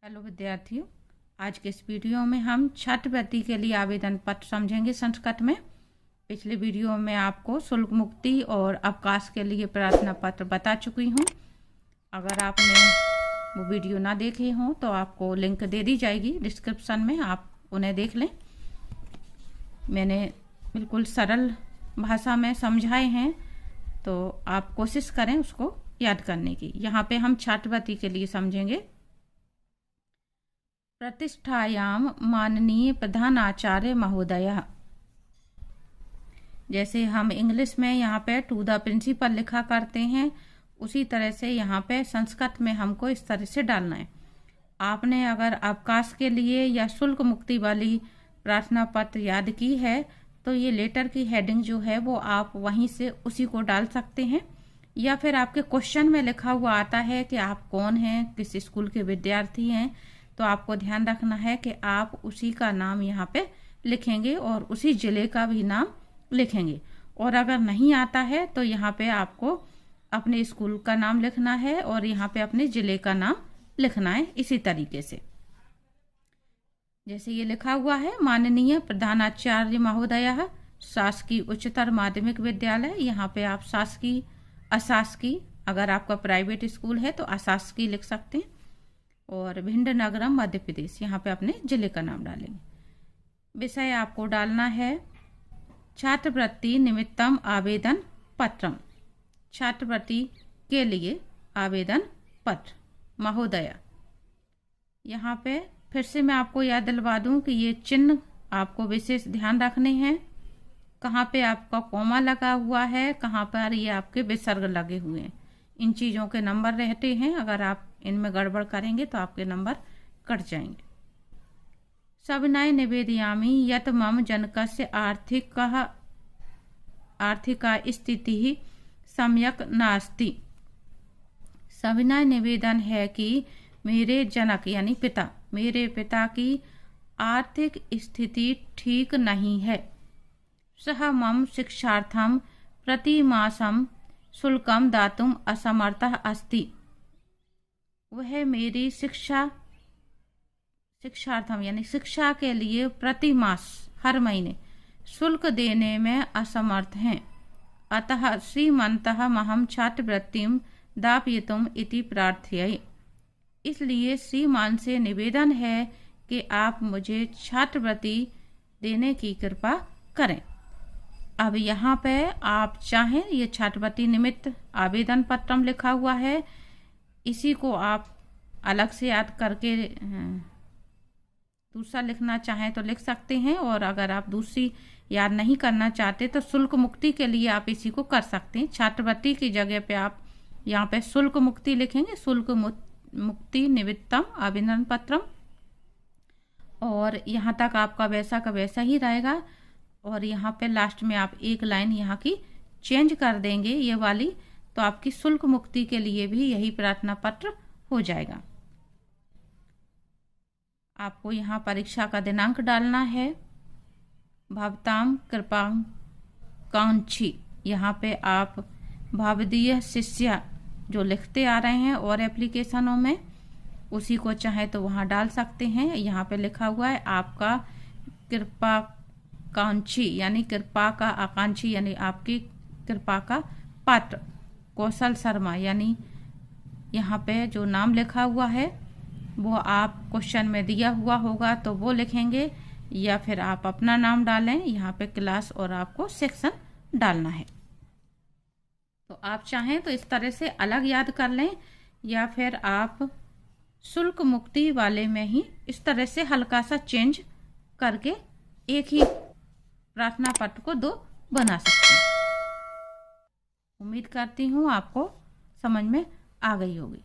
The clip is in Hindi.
हेलो विद्यार्थियों, आज के इस वीडियो में हम छात्रवृत्ति के लिए आवेदन पत्र समझेंगे संस्कृत में। पिछले वीडियो में आपको शुल्क मुक्ति और अवकाश के लिए प्रार्थना पत्र बता चुकी हूँ। अगर आपने वो वीडियो ना देखे हों तो आपको लिंक दे दी जाएगी डिस्क्रिप्शन में, आप उन्हें देख लें। मैंने बिल्कुल सरल भाषा में समझाए हैं, तो आप कोशिश करें उसको याद करने की। यहाँ पे हम छात्रवृत्ति के लिए समझेंगे। प्रतिष्ठायाम माननीय प्रधानाचार्य महोदय। जैसे हम इंग्लिश में यहाँ पे टू द प्रिंसिपल लिखा करते हैं, उसी तरह से यहाँ पे संस्कृत में हमको इस तरह से डालना है। आपने अगर अवकाश के लिए या शुल्क मुक्ति वाली प्रार्थना पत्र याद की है तो ये लेटर की हेडिंग जो है वो आप वहीं से उसी को डाल सकते हैं, या फिर आपके क्वेश्चन में लिखा हुआ आता है कि आप कौन हैं, किस स्कूल के विद्यार्थी हैं, तो आपको ध्यान रखना है कि आप उसी का नाम यहाँ पे लिखेंगे और उसी जिले का भी नाम लिखेंगे। और अगर नहीं आता है तो यहाँ पे आपको अपने स्कूल का नाम लिखना है और यहाँ पे अपने जिले का नाम लिखना है इसी तरीके से। जैसे ये लिखा हुआ है, माननीय प्रधानाचार्य महोदय, शासकीय उच्चतर माध्यमिक विद्यालय। यहाँ पे आप शासकीय, अशासकीय, अगर आपका प्राइवेट स्कूल है तो अशासकीय लिख सकते हैं, और भिंड नगरम मध्य प्रदेश, यहाँ पे अपने जिले का नाम डालेंगे। विषय आपको डालना है छात्रवृत्ति निमित्तम आवेदन पत्रम, छात्रवृत्ति के लिए आवेदन पत्र महोदय। यहाँ पे फिर से मैं आपको याद दिलवा दूं कि ये चिन्ह आपको विशेष ध्यान रखने हैं। कहाँ पे आपका कॉमा लगा हुआ है, कहाँ पर ये आपके विसर्ग लगे हुए हैं, इन चीज़ों के नंबर रहते हैं। अगर आप इनमें गड़बड़ करेंगे तो आपके नंबर कट जाएंगे। सविनय निवेदयामि यत मम जनकस्य आर्थिका स्थिति सम्यक नास्ति। सविनय निवेदन है कि मेरे जनक यानी पिता, मेरे पिता की आर्थिक स्थिति ठीक नहीं है। सह मम शिक्षार्थम प्रतिमासम शुल्कम दातुम असमर्थः अस्ति। वह मेरी शिक्षार्थम यानी शिक्षा के लिए प्रतिमास हर महीने शुल्क देने में असमर्थ हैं। अतः श्रीमन्तः महम छात्रवृत्तिम दापयितुम इति प्रार्थये। इसलिए श्रीमान से निवेदन है कि आप मुझे छात्रवृत्ति देने की कृपा करें। अब यहाँ पे आप चाहें, ये छात्रवृत्ति निमित्त आवेदन पत्रम लिखा हुआ है, इसी को आप अलग से याद करके दूसरा लिखना चाहें तो लिख सकते हैं, और अगर आप दूसरी याद नहीं करना चाहते तो शुल्क मुक्ति के लिए आप इसी को कर सकते हैं। छात्रवृत्ति की जगह पे आप यहाँ पे शुल्क मुक्ति लिखेंगे, शुल्क मुक्ति निमित्तम आवेदन पत्रम, और यहाँ तक आपका वैसा का वैसा ही रहेगा। और यहाँ पे लास्ट में आप एक लाइन यहाँ की चेंज कर देंगे ये वाली, तो आपकी शुल्क मुक्ति के लिए भी यही प्रार्थना पत्र हो जाएगा। आपको यहाँ परीक्षा का दिनांक डालना है। भवताम कृपाकांक्षी, यहाँ पे आप भवदीय शिष्य जो लिखते आ रहे हैं और एप्लीकेशनों में, उसी को चाहे तो वहाँ डाल सकते हैं। यहाँ पे लिखा हुआ है आपका कृपाकांक्षी यानी कृपा का आकांक्षी यानी आपकी कृपा का पात्र कौशल शर्मा, यानी यहाँ पे जो नाम लिखा हुआ है वो आप क्वेश्चन में दिया हुआ होगा तो वो लिखेंगे, या फिर आप अपना नाम डालें। यहाँ पे क्लास और आपको सेक्शन डालना है। तो आप चाहें तो इस तरह से अलग याद कर लें, या फिर आप शुल्क मुक्ति वाले में ही इस तरह से हल्का सा चेंज करके एक ही प्रार्थना पत्र को दो बना सकते हैं। उम्मीद करती हूँ आपको समझ में आ गई होगी।